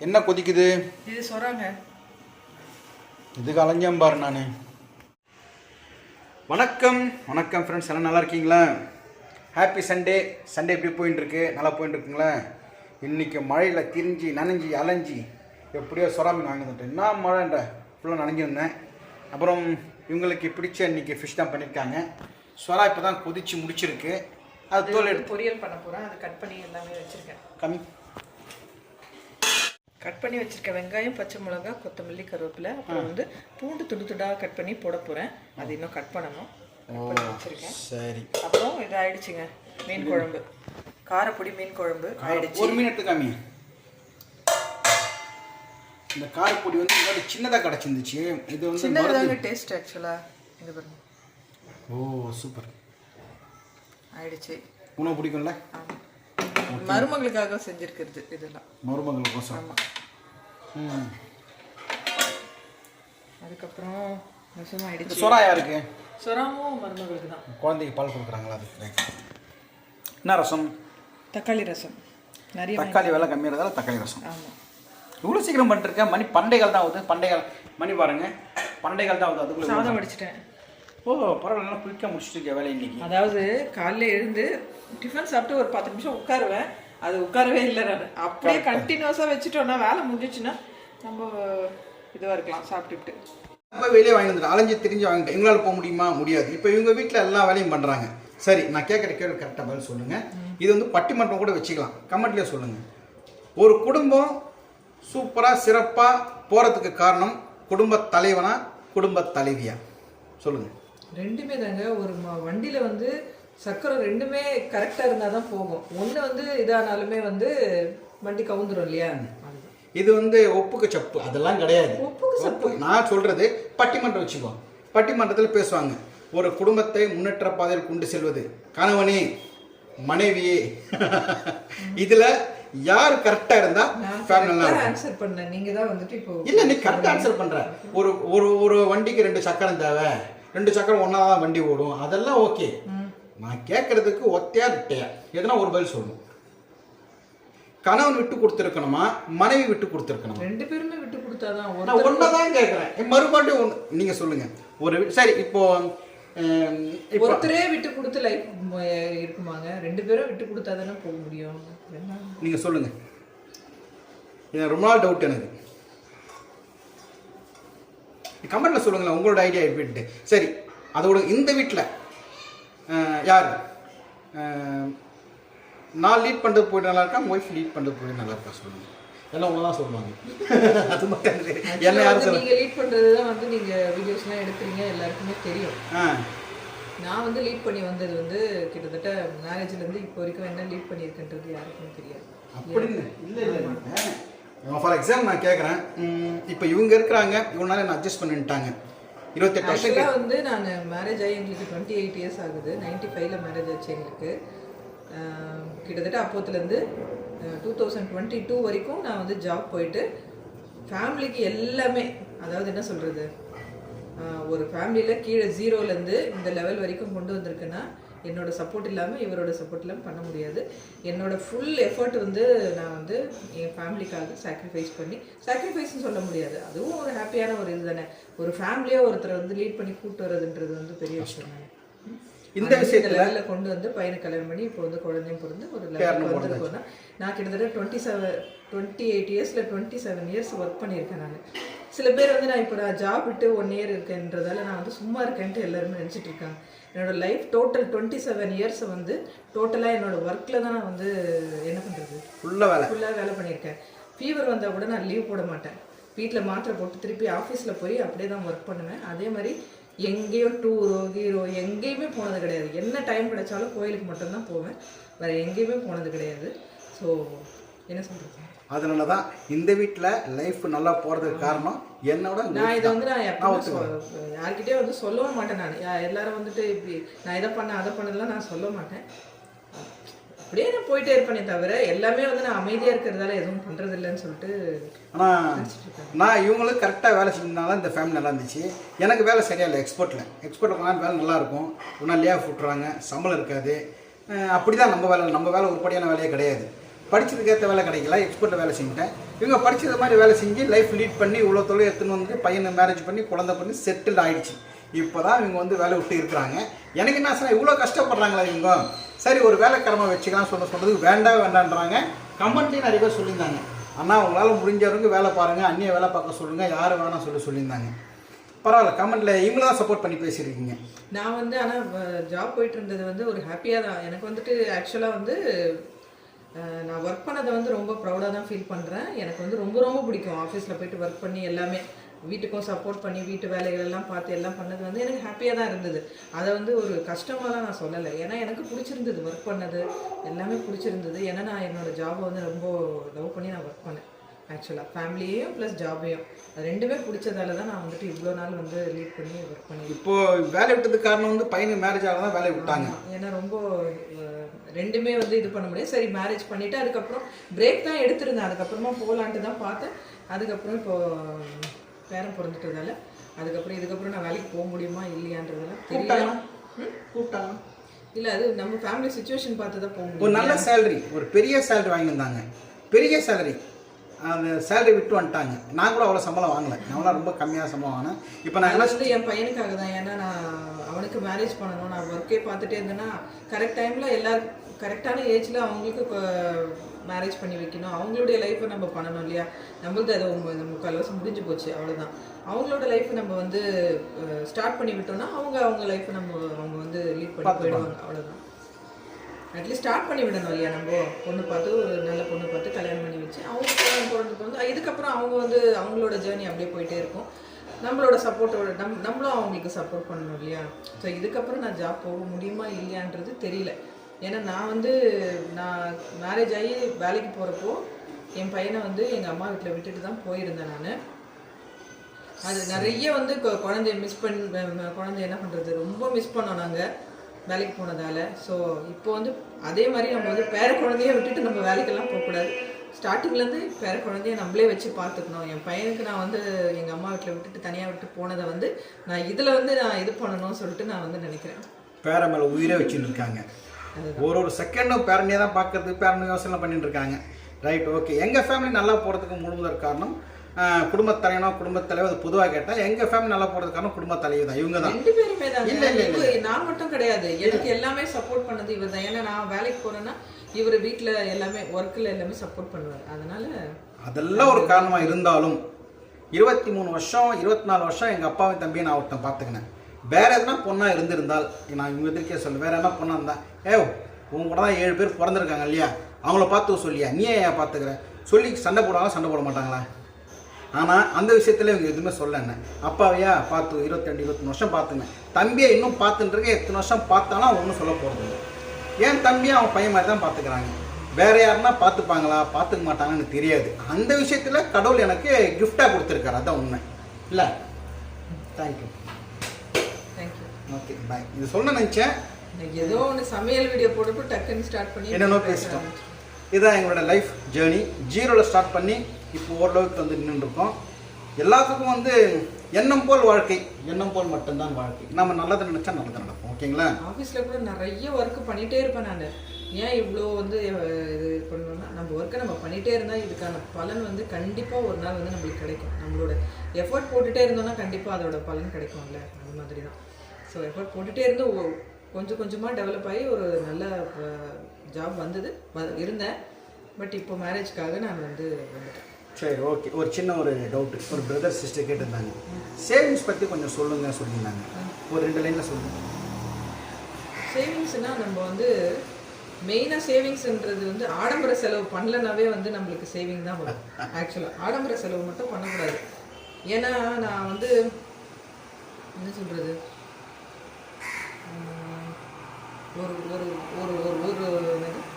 என்ன கொதிக்குது? இது சொல்றாங்க. இதுக்கு அலைஞ்சேன் பாரு நான். வணக்கம் வணக்கம் ஃப்ரெண்ட்ஸ், எல்லாம் நல்லா இருக்கீங்களா? Happy Sunday. சண்டே எப்படி போயின்னு இருக்கு? நல்லா போயின்னு இருக்குங்களா? இன்றைக்கி மழையில் திரிஞ்சு நனைஞ்சி அலைஞ்சி எப்படியோ சொரா மீன் வாங்கி வந்துட்டேன். என்ன மழைன்ற ஃபுல்லாக நனைஞ்சிருந்தேன். அப்புறம் இவங்களுக்கு பிடிச்ச இன்றைக்கி ஃபிஷ் தான் பண்ணியிருக்காங்க. சொரா இப்போ தான் கொதிச்சு முடிச்சிருக்கு. அது தோல் எடுத்து பொரியல் பண்ண போகிறேன். அது கட் பண்ணி எல்லாமே வச்சுருக்கேன். கம்மி கட் பண்ணி வச்சுருக்கேன். வெங்காயம், பச்சை மிளகா, கொத்தமல்லி, கருவேப்பிலை, அப்புறம் வந்து பூண்டு துண்டு துண்டாக கட் பண்ணி போட போகிறேன். அது இன்னும் கட் பண்ணணும். வச்சுருக்கேன். சரி. அப்புறம் இது ஆயிடுச்சுங்க, மீன் குழம்பு, காரப்பொடி மீன் குழம்பு ஆயிடுச்சு. ஒரு மீன் எடுத்துக்காமி. இந்த காரப்பொடி வந்து முன்னாடி சின்னதாக கிடச்சிருந்துச்சு. இது வந்து சின்னதாக டேஸ்ட் ஆக்சுவலாக. இது பாருங்க. ஓ சூப்பர், ஆயிடுச்சு. உணவு பிடிக்கும்ல? மருமகளுக்காக செஞ்சுருக்கிறது இதெல்லாம். மருமகளுக்கோசம். ஆமாம். அதுக்கப்புறம் ரசம் ஆயிடுச்சு. சொரா யாருக்கு? சொராமும் மருமகளுக்கு தான். குழந்தைக்கு பால் கொடுக்குறாங்களா? அதுக்கு என்ன ரசம்? தக்காளி ரசம். நிறைய தக்காளி விலை கம்மியாக இருந்தாலும் தக்காளி ரசம். ஆமாம். இவ்வளோ சீக்கிரம் பண்ணிருக்கேன். மணி பண்டைகள் தான் ஆகுது. பண்டைகள் மணி பாருங்க, பண்டைகள் தான் ஆகுது. அதுக்குள்ள சாதம் வடிச்சிட்டேன். ஓ பரவாயில்ல, நல்லா குயிக்காக முடிச்சுட்டு வேலை இன்னைக்கு. அதாவது காலையில் எழுந்து டிஃபன் சாப்பிட்டு ஒரு 10 நிமிஷம் உட்காருவேன். அது உட்காரவே இல்லை. நான் அப்படியே கண்டினியூஸாக வச்சுட்டோன்னா வேலை முடிஞ்சிச்சுன்னா நம்ம இதுவாக இருக்கலாம் சாப்பிட்டுட்டு. இப்போ வெளியே வாங்கி வந்துட்டேன். அலைஞ்சு திரிஞ்சு வாங்கிட்டேன். எங்களால் போக முடியுமா? முடியாது. இப்போ இவங்க வீட்டில் எல்லா வேலையும் பண்ணுறாங்க. சரி, நான் கேட்குற கேள்வி கரெக்டாக பதில் சொல்லுங்கள். இது வந்து பட்டிமன்றம் கூட வச்சுக்கலாம். கமெண்ட்லேயே சொல்லுங்கள். ஒரு குடும்பம் சூப்பராக சிறப்பாக போகிறதுக்கு காரணம் குடும்ப தலைவனா குடும்ப தலைவியா? சொல்லுங்கள். ரெண்டுமே தாங்க. ஒரு வண்டியில் வந்து சக்கரம் ரெண்டுமே கரெக்டாக இருந்தால் தான் போகும். ஒன்று வந்து இதானாலுமே வந்து வண்டி கவுந்துரும் இல்லையா? இது வந்து ஒப்புக்கு சப்பு அதெல்லாம் கிடையாது. ஒப்புக்கு சப்பு நான் சொல்கிறது பட்டிமன்றம் வச்சுக்கோ. பட்டிமன்றத்தில் பேசுவாங்க. ஒரு குடும்பத்தை முன்னேற்ற பாதையில் கொண்டு செல்வது கணவனே மனைவியே. இதில் யார் கரெக்டாக இருந்தால் ஃபேமிலி ஆன்சர் பண்ண. நீங்கள் தான் வந்துட்டு இப்போ இல்லை, நீ கரெக்டாக ஆன்சர் பண்ணுற. ஒரு ஒரு ஒரு வண்டிக்கு 2 சக்கரம் தேவை. 2 சக்கரம் ஒன்றா தான் வண்டி ஓடும். அதெல்லாம் ஓகே. நான் கேட்கறதுக்கு ஒத்தையா ரெட்டையா எதனா ஒரு பதில் சொல்லணும். கணவன் விட்டு கொடுத்துருக்கணுமா, மனைவி விட்டு கொடுத்துருக்கணுமா? 2 பேருமே விட்டு கொடுத்தாதான். நான் ஒன்னதான் கேட்குறேன். மறுபடியும் ஒன்று நீங்கள் சொல்லுங்கள். ஒரு சரி, இப்போ ஒருத்தரே விட்டு கொடுத்து லைஃப் இருக்குமாங்க? 2 பேரும் விட்டு கொடுத்தா தானே போக முடியும். நீங்கள் சொல்லுங்கள். இது ரொம்ப நாள் டவுட் எனக்கு. கமெண்ட்ல சொல்லுங்களேன் உங்களோட ஐடியா எப்படின்ட்டு. சரி, அதோட இந்த வீட்டில் யார் நான் லீட் பண்ணுறது போயிட்டு நல்லா இருக்கா, ஒய்ஃப் லீட் பண்ணுறது போயிட்டு நல்லா இருக்கா? சொல்லுங்கள். எல்லாம் ஒன்று தான் சொல்லுவாங்க. அது மட்டும் என்ன யாரும் சொல்லுங்க. நீங்கள் லீட் பண்ணுறது தான் வந்து நீங்கள் வீடியோஸ்லாம் எடுக்கிறீங்க, எல்லாருக்குமே தெரியும். நான் வந்து லீட் பண்ணி வந்தது வந்து கிட்டத்தட்ட மேரேஜ்லேருந்து இப்போ வரைக்கும் என்ன லீட் பண்ணியிருக்கேன்றது யாருக்குமே தெரியாது. அப்படின்னு இல்லை இல்லை. ஃபார் எக்ஸாம்பிள் நான் கேட்குறேன். இப்போ இவங்க இருக்கிறாங்க, இவனால என்ன அட்ஜஸ்ட் பண்ணிட்டாங்க. 28 வருஷம் வந்து நான் மேரேஜ் ஆகி எங்களுக்கு 28 இயர்ஸ் ஆகுது. 95ல் மேரேஜ் ஆச்சு எங்களுக்கு. கிட்டத்தட்ட அப்போத்துலேருந்து 2022 வரைக்கும் நான் வந்து ஜாப் போயிட்டு ஃபேமிலிக்கு எல்லாமே, அதாவது என்ன சொல்கிறது, ஒரு ஃபேமிலியில் கீழே 0லேருந்து இந்த லெவல் வரைக்கும் கொண்டு வந்திருக்குன்னா என்னோட சப்போர்ட் இல்லாமல், இவரோட சப்போர்ட் இல்லாமல் பண்ண முடியாது. என்னோட ஃபுல் எஃபர்ட் வந்து நான் வந்து என் ஃபேமிலிக்காக சாக்ரிஃபைஸ்ன்னு சொல்ல முடியாது. அதுவும் ஒரு ஹாப்பியான ஒரு இது தானே. ஒரு ஃபேமிலியோ ஒருத்தரை வந்து லீட் பண்ணி கூப்பிட்டு வர்றதுன்றது வந்து பெரிய விஷயம் தானே. இந்த விஷயத்தில் லெவலில் கொண்டு வந்து பையனை கல்யாணம் பண்ணி இப்போ வந்து குழந்தையும் பிறந்து ஒரு லெவலுக்கு வந்துருக்கோன்னா, நான் கிட்டத்தட்ட 28 இயர்ஸில் 27 இயர்ஸ் ஒர்க் பண்ணியிருக்கேன் நான். சில பேர் வந்து நான் இப்போ ஜாப் விட்டு 1 இயர் இருக்கேன்றதால நான் வந்து சும்மா இருக்கேன்ட்டு எல்லாருமே நினச்சிட்டு இருக்காங்க. என்னோடய லைஃப் டோட்டல் 27 இயர்ஸை வந்து டோட்டலாக என்னோடய ஒர்க்கில் தான் நான் வந்து என்ன பண்ணுறது, ஃபுல்லாக வேலை பண்ணியிருக்கேன். ஃபீவர் வந்தால் கூட நான் லீவ் போட மாட்டேன். வீட்டில் மாத்திரை போட்டு திருப்பி ஆஃபீஸில் போய் அப்படியே தான் ஒர்க் பண்ணுவேன். அதே மாதிரி எங்கேயும் டூரோ கீரோ எங்கேயுமே போனது கிடையாது. என்ன டைம் கிடைச்சாலும் கோயிலுக்கு மட்டும்தான் போவேன், வேறு எங்கேயுமே போனது கிடையாது. ஸோ என்ன சொல்கிறது, அதனால தான் இந்த வீட்டில் லைஃப் நல்லா போகிறதுக்கு காரணம் என்னோட. நான் இதை வந்து நான் யார்கிட்டே வந்து சொல்லவும் மாட்டேன். நான் எல்லாரும் வந்துட்டு இப்படி நான் இதை பண்ணேன் அதை பண்ணலாம் நான் சொல்ல மாட்டேன். அப்படியே நான் போயிட்டே இருப்பேனே தவிர எல்லாமே வந்து நான் அமைதியாக இருக்கிறதால எதுவும் பண்ணுறது இல்லைன்னு சொல்லிட்டு. ஆனால் நான் இவங்களுக்கு கரெக்டாக வேலை செஞ்சதுனால இந்த ஃபேமிலி நல்லா இருந்துச்சு. எனக்கு வேலை சரியா இல்லை. எக்ஸ்போர்ட்டில் வேலை நல்லாயிருக்கும். ஒன்றா லே ஆஃப் விட்டுறாங்க, சம்பளம் இருக்காது. அப்படி தான் நம்ம வேலை உருப்படியான வேலையே கிடையாது. படிச்சதுக்கு ஏற்ற வேலை கிடைக்கல, எக்ஸ்போர்ட்டில் வேலை செஞ்சுட்டேன். இவங்க படிச்சது மாதிரி வேலை செஞ்சு லைஃப் லீட் பண்ணி இவ்வளோ தொழில் எடுத்துன்னு வந்து பையனை மேரேஜ் பண்ணி குழந்தை பண்ணி செட்டில் ஆகிடுச்சு. இப்போ தான் இவங்க வந்து வேலை விட்டு இருக்கிறாங்க. எனக்கு என்ன சார் இவ்வளோ கஷ்டப்படுறாங்களா இவங்க, சரி ஒரு வேலைக்கிழமை வச்சுக்கலாம் சொல்கிறதுக்கு வேண்டான்றாங்க. கமெண்ட்லேயும் நிறைய பேர் சொல்லியிருந்தாங்க, அண்ணா உங்களால் முடிஞ்சவங்க வேலை பாருங்கள், அந்நிய வேலை பார்க்க சொல்லுங்கள், யார் வேணாம் சொல்லியிருந்தாங்க. பரவாயில்ல, கமெண்ட்டில் இவங்கள தான் சப்போர்ட் பண்ணி பேசியிருக்கீங்க. நான் வந்து ஆனால் ஜாப் போயிட்டு இருந்தது வந்து ஒரு ஹாப்பியாக தான். எனக்கு வந்துட்டு ஆக்சுவலாக வந்து நான் ஒர்க் பண்ணதை வந்து ரொம்ப ப்ரௌடாக தான் ஃபீல் பண்ணுறேன். எனக்கு வந்து ரொம்ப ரொம்ப பிடிக்கும் ஆஃபீஸில் போய்ட்டு ஒர்க் பண்ணி எல்லாமே வீட்டுக்கும் சப்போர்ட் பண்ணி வீட்டு வேலைகள் எல்லாம் பார்த்து எல்லாம் பண்ணது வந்து எனக்கு ஹாப்பியாக தான் இருந்தது. அதை வந்து ஒரு கஷ்டமாலாம் நான் சொல்லலை. ஏன்னா எனக்கு பிடிச்சிருந்தது, ஒர்க் பண்ணது எல்லாமே பிடிச்சிருந்தது. ஏன்னா நான் என்னோடய ஜாபை வந்து ரொம்ப லவ் பண்ணி நான் ஒர்க் பண்ணேன். ஆக்சுவலாக ஃபேமிலியையும் ப்ளஸ் ஜாபையும் அது ரெண்டுமே பிடிச்சதால தான் நான் வந்துட்டு இவ்வளோ நாள் வந்து லீட் பண்ணி ஒர்க் பண்ணி. இப்போது வேலை விட்டதுக்கு காரணம் வந்து பையனுக்கு மேரேஜ் ஆக தான் வேலையை விட்டாங்க. ஏன்னா ரொம்ப ரெண்டுமே வந்து இது பண்ண முடியாது. சரி மேரேஜ் பண்ணிவிட்டு அதுக்கப்புறம் பிரேக் தான் எடுத்திருந்தேன். அதுக்கப்புறமா போகலான்ட்டு தான் பார்த்தேன். அதுக்கப்புறம் இப்போது பேரன் பிறந்துட்டதால இதுக்கப்புறம் நான் வேலைக்கு போக முடியுமா இல்லையான்றதெல்லாம் தெரியல. கூப்பிட்டாங்க இல்லை, அது நம்ம ஃபேமிலி சுச்சுவேஷன் பார்த்து தான் போக முடியும். ஒரு நல்ல சேலரி, ஒரு பெரிய சேலரி வாங்கியிருந்தாங்க, பெரிய சேலரி, அந்த சேலரி விட்டு வந்துட்டாங்க. நான் கூட அவ்வளோ சம்பளம் வாங்கலை, நான் ரொம்ப கம்மியாக சம்பளம் வாங்கினேன். இப்போ நான் வந்து என் பையனுக்காக தான். ஏன்னா நான் அவனுக்கு மேரேஜ் பண்ணணும், நான் ஒர்க்கே பார்த்துட்டே இருந்தேன்னா கரெக்ட் டைமில் எல்லாரும் கரெக்டான ஏஜில் அவங்களுக்கு மேரேஜ் பண்ணி வைக்கணும். அவங்களுடைய லைஃப்பை நம்ம பண்ணணும் இல்லையா. நம்மளது அது முக்கால் வருஷம் முடிஞ்சு போச்சு, அவ்வளோதான். அவங்களோட லைஃப்பை நம்ம வந்து ஸ்டார்ட் பண்ணி விட்டோம்னா அவங்க லைஃப்பை அவங்க வந்து லீட் பண்ணி போயிடுவாங்க, அவ்வளோதான். அட்லீஸ்ட் ஸ்டார்ட் பண்ணி விடணும் இல்லையா. நம்ம பொண்ணு பார்த்து ஒரு நல்ல பொண்ணு பார்த்து கல்யாணம் பண்ணி வச்சு அவங்க பொண்ணுக்கு வந்து இதுக்கப்புறம் அவங்க வந்து அவங்களோட ஜேர்னி அப்படியே போயிட்டே இருக்கும். நம்மளோட சப்போர்ட்டோட நம்மளும் அவங்களுக்கு சப்போர்ட் பண்ணணும் இல்லையா. ஸோ இதுக்கப்புறம் நான் ஜாப் போக முடியுமா இல்லையான்றது தெரியல. ஏன்னா நான் மேரேஜ் ஆகி வேலைக்கு போகிறப்போ என் பையனை வந்து எங்கள் அம்மா வீட்டில் விட்டுட்டு தான் போயிருந்தேன். நான் அது நிறைய வந்து குழந்தைய குழந்தை என்ன பண்ணுறது, ரொம்ப மிஸ் பண்ணோம் நாங்கள் வேலைக்கு போனதால். ஸோ இப்போ வந்து அதே மாதிரி நம்ம வந்து பேர குழந்தைய விட்டுட்டு நம்ம வேலைக்கெல்லாம் போகக்கூடாது. ஸ்டார்டிங்லேருந்து பேர குழந்தைய நம்மளே வச்சு பார்த்துக்கணும். என் பையனுக்கு நான் வந்து எங்கள் அம்மா வீட்டில் விட்டுட்டு தனியாக விட்டு போனதை வந்து நான் இதில் வந்து நான் இது பண்ணணும்னு சொல்லிட்டு நான் வந்து நினைக்கிறேன். பேர மேலே உயிரே வச்சுட்டு இருக்காங்க. ஒரு செகண்டும் பேரனையே தான் பார்க்கறது, பேரனை யோசனை பண்ணிட்டு இருக்காங்க. Right, okay. எங்கள் ஃபேமிலி நல்லா போகிறதுக்கு முழுவதற்கு காரணம் குடும்பத்தலைவர். அது பொதுவாக கேட்டால் எங்கள் ஃபேமிலி நல்லா போகிறதுக்கு காரணம் குடும்பத்தலைவர் தான், இவங்க தான். ரெண்டு பேருமே தான். இல்லை நான் மட்டும் கிடையாது, எனக்கு எல்லாமே சப்போர்ட் பண்ணது இவர் தான். ஏன்னா நான் வேலைக்கு போகிறேன்னா இவர் வீட்டில் எல்லாமே ஒர்க்கில் எல்லாமே சப்போர்ட் பண்ணுவார். அதெல்லாம் ஒரு காரணமாக இருந்தாலும் 23 வருஷம் 24 வருஷம் எங்கள் அப்பாவும் தம்பியை நான் ஒருத்தன் பார்த்துக்கினேன். வேறு எதுனா பொண்ணாக இருந்திருந்தால், நான் இவங்க எதிர்க்கே சொல்ல, வேறு என்ன பொண்ணாக இருந்தால், உங்க கூட தான் 7 பேர் பிறந்திருக்காங்க இல்லையா, அவங்கள பார்த்து சொல்லியா நீ ஏன் பார்த்துக்கிற சொல்லி சண்டை போட மாட்டாங்களா? ஆனால் அந்த விஷயத்தில் இவங்க எதுவுமே சொல்லண்ணே. அப்பாவையா பார்த்து 22-23 வருஷம் பார்த்துங்க, தம்பியை இன்னும் பார்த்துட்டுருக்க, எத்தனை வருஷம் பார்த்தாலும் அவன் ஒன்றும் சொல்ல போகிறது. ஏன் தம்பியை அவன் பையன் மாதிரி தான் பார்த்துக்கிறாங்க. வேறு யாருன்னா பார்த்துப்பாங்களா பார்த்துக்க மாட்டாங்கன்னு தெரியாது. அந்த விஷயத்தில் கடவுள் எனக்கு கிஃப்டாக கொடுத்துருக்காரு, அதான் உண்மை இல்லை. தேங்க்யூ. ஓகே, பாய். இது சொல்ல நினச்சேன், ஏதோ ஒன்று சமையல் வீடியோ போட்டு டக்குன்னு ஸ்டார்ட் பண்ணி என்னென்ன பேசிட்டோம். இதுதான் எங்களோட லைஃப் ஜேர்னி. 0ல் ஸ்டார்ட் பண்ணி இப்போ ஓரளவுக்கு வந்து நின்றுருக்கோம். எல்லாத்துக்கும் வந்து எண்ணம் போல் வாழ்க்கை, எண்ணம் போல் மட்டும்தான் வாழ்க்கை. நம்ம நல்லதை நினச்சா நல்லது நடக்கும். ஓகேங்களா. ஆஃபீஸில் கூட நிறைய ஒர்க் பண்ணிகிட்டே இருப்பேன் நான். ஏன் இவ்வளோ வந்து இது பண்ணணும்னா, நம்ம ஒர்க்கை நம்ம பண்ணிகிட்டே இருந்தால் இதுக்கான பலன் வந்து கண்டிப்பாக ஒரு நாள் வந்து நம்மளுக்கு கிடைக்கும். நம்மளோட எஃபர்ட் போட்டுகிட்டே இருந்தோம்னா கண்டிப்பாக அதோட பலன் கிடைக்கும்ல. அந்த மாதிரி தான். ஸோ எஃபர்ட் போட்டுகிட்டே இருந்து கொஞ்சம் கொஞ்சமாக டெவலப் ஆகி ஒரு நல்ல ஜாப் இருந்தேன். பட் இப்போ மேரேஜ்க்காக நான் வந்து வந்துட்டேன். சரி, ஓகே. ஒரு சின்ன டவுட்டு, ஒரு பிரதர் சிஸ்டர் கேட்டிருந்தாங்க, சேவிங்ஸ் பற்றி கொஞ்சம் சொல்லியிருந்தாங்க. ஒரு 2 லைனில் சொல்லுங்கள். சேவிங்ஸ்னால் நம்ம வந்து மெயினாக சேவிங்ஸ்ன்றது வந்து ஆடம்பர செலவு பண்ணலனாவே வந்து நம்மளுக்கு சேவிங் தான் வரும். ஆக்சுவலாக ஆடம்பர செலவு மட்டும் பண்ணக்கூடாது. ஏன்னா நான் வந்து என்ன சொல்கிறது, ஒரு ஒரு ஒரு ஒரு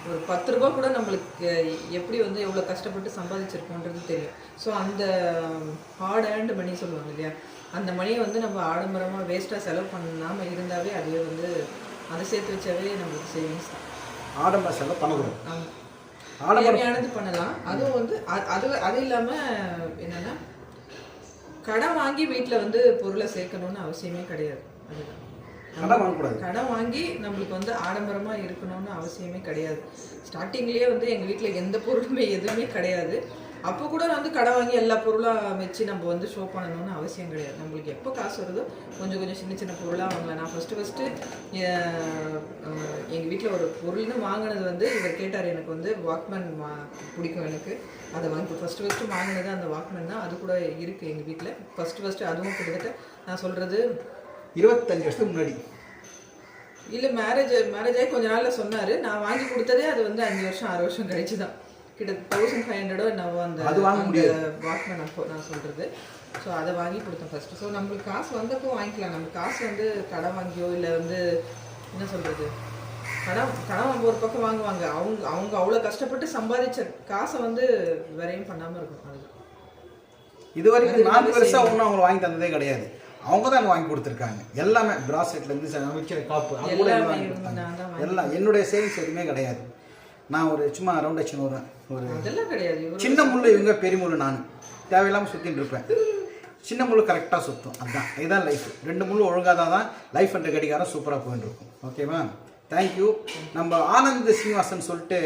ஒரு 10 ரூபா கூட நம்மளுக்கு எப்படி வந்து எவ்வளோ கஷ்டப்பட்டு சம்பாதிச்சிருக்கோன்றது தெரியும். ஸோ அந்த ஹார்ட் ஏர்ன்டு மணி சொல்லுவாங்க இல்லையா, அந்த மணியை வந்து நம்ம ஆடம்பரமாக வேஸ்ட்டாக செலவு பண்ணாமல் இருந்தாவே அதுவே வந்து அதை சேர்த்து வச்சாவே நம்மளுக்கு சேவிங்ஸ் தான். ஆடம்பர செலவு பண்ணக்கூடாது. ஆமாம், தேவையானது பண்ணலாம். அதுவும் வந்து அது இல்லாமல் என்னென்னா கடன் வாங்கி வீட்டில் வந்து பொருளை சேர்க்கணும்னு அவசியமே கிடையாது. அதுதான் கடன் வாங்கக்கூடாது. கடன் வாங்கி நம்மளுக்கு வந்து ஆடம்பரமாக இருக்கணும்னு அவசியமே கிடையாது. ஸ்டார்டிங்லேயே வந்து எங்கள் வீட்டில் எந்த பொருளுமே எதுவுமே கிடையாது. அப்போ கூட வந்து கடன் வாங்கி எல்லா பொருளாக வச்சு நம்ம வந்து ஷோ பண்ணணும்னு அவசியம் கிடையாது. நம்மளுக்கு எப்போ காசு வருதோ கொஞ்சம் கொஞ்சம் சின்ன சின்ன பொருளாக வாங்கலாம். நான் ஃபஸ்ட்டு எங்கள் வீட்டில் ஒரு பொருள்னு வாங்கினது வந்து இவர் கேட்டார், எனக்கு வந்து வாக்மேன் பிடிக்கும் எனக்கு, அதை வாங்கி ஃபஸ்ட்டு வாங்கினது அந்த வாக்மேன் தான். அது கூட இருக்குது எங்கள் வீட்டில். ஃபஸ்ட்டு அதுவும் கிட்டத்தட்ட நான் சொல்கிறது 25 வருஷத்துக்கு முன்னாடி. இல்லை மேரேஜ் ஆகி கொஞ்ச நாளில் சொன்னார். நான் வாங்கி கொடுத்ததே அது வந்து 5 வருஷம் 6 வருஷம் கழிச்சு தான். கிட்ட 1500 என்னவோ அந்த வாக்மேன் அப்போ நான் சொல்கிறது. ஸோ அதை வாங்கி கொடுத்தேன் ஃபஸ்ட்டு. ஸோ நம்மளுக்கு காசு வந்தப்போ வாங்கிக்கலாம். நம்ம காசு வந்து கடன் வாங்கியோ இல்லை வந்து என்ன சொல்கிறது, கடன் ஒரு பக்கம் வாங்குவாங்க. அவங்க அவ்வளோ கஷ்டப்பட்டு சம்பாதிச்ச காசை வந்து விரையும் பண்ணாமல் இருக்கும். அதுதான் இது வரைக்கும் நான் பெருசாக ஒன்றும் அவங்க வாங்கி தந்ததே கிடையாது. அவங்க தான் எனக்கு வாங்கி கொடுத்துருக்காங்க. எல்லாமே பிராஸ்லெட்லேருந்து வைக்கிற காப்பு அது கூட வாங்கி கொடுத்தாங்க. எல்லாம் என்னுடைய சேவிங்ஸ் எதுவுமே கிடையாது. நான் ஒரு சும்மா ரவுண்ட் அடிச்சுன்னு வருவேன். ஒரு அதெல்லாம் கிடையாது. சின்ன முள் இவங்க பெரிய முள், நான் தேவையில்லாமல் சுற்றின்னு இருப்பேன். சின்ன முள் கரெக்டாக சுற்றும். அதுதான் இதுதான் லைஃப். 2 முள் ஒழுங்காக தான் லைஃப் என்ற கடிகாரம் சூப்பராக போயின்னு இருக்கும். ஓகேவா? தேங்க்யூ. நம்ம ஆனந்த் சீனிவாசன் சொல்லிட்டு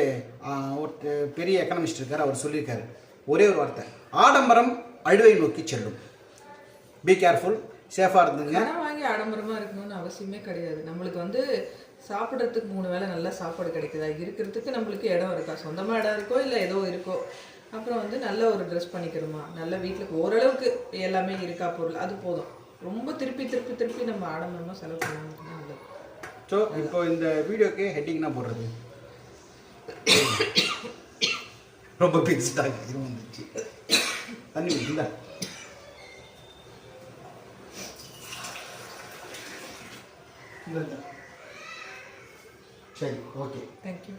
ஒரு பெரிய எக்கனாமிஸ்ட் இருக்கார். அவர் சொல்லியிருக்காரு ஒரே ஒரு வார்த்தை, ஆடம்பரம் அழிவை நோக்கி செல்லும். பி கேர்ஃபுல், சேஃபாக இருந்துங்க. கடன் வாங்கி ஆடம்பரமாக இருக்கணும்னு அவசியமே கிடையாது. நம்மளுக்கு வந்து சாப்பிட்றதுக்கு 3 வேளை நல்ல சாப்பாடு கிடைக்குதா, இருக்கிறதுக்கு நம்மளுக்கு இடம் இருக்கா, சொந்தமாக இடம் இருக்கோ இல்லை ஏதோ இருக்கோ, அப்புறம் வந்து நல்ல ஒரு ட்ரெஸ் பண்ணிக்கிறோமா, நல்ல வீட்டுக்கு ஓரளவுக்கு எல்லாமே இருக்கா பொருள், அது போதும். ரொம்ப திருப்பி நம்ம ஆடம்பரமாக செலவு பண்ணாமல் நல்லது. ஸோ இப்போ இந்த வீடியோக்கு ஹெட்டிங்னா போடுறது ரொம்ப பேசிட்டாங்க. இது வந்துச்சு தண்ணி இல்லை. சரி, ஓகே, தேங்க்யூ.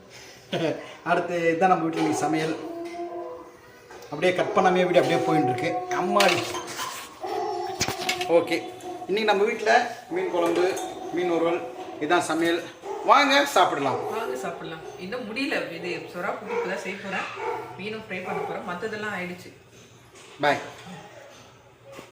அடுத்து இதுதான் நம்ம வீட்டில் சமையல். அப்படியே கட் பண்ணாமே வீடு அப்படியே போயின்னு இருக்கு. அம்மாடி. ஓகே, இன்னைக்கு நம்ம வீட்டில் மீன் குழம்பு, மீன் வறுவல், இதுதான் சமையல். வாங்க சாப்பிடலாம். இன்னும் முடியல. இது சொரா புட்டு தான் செய்ய போகிறேன். மீனும் ஃப்ரை பண்ண போகிறேன். மற்றதெல்லாம் ஆயிடுச்சு. பாய்.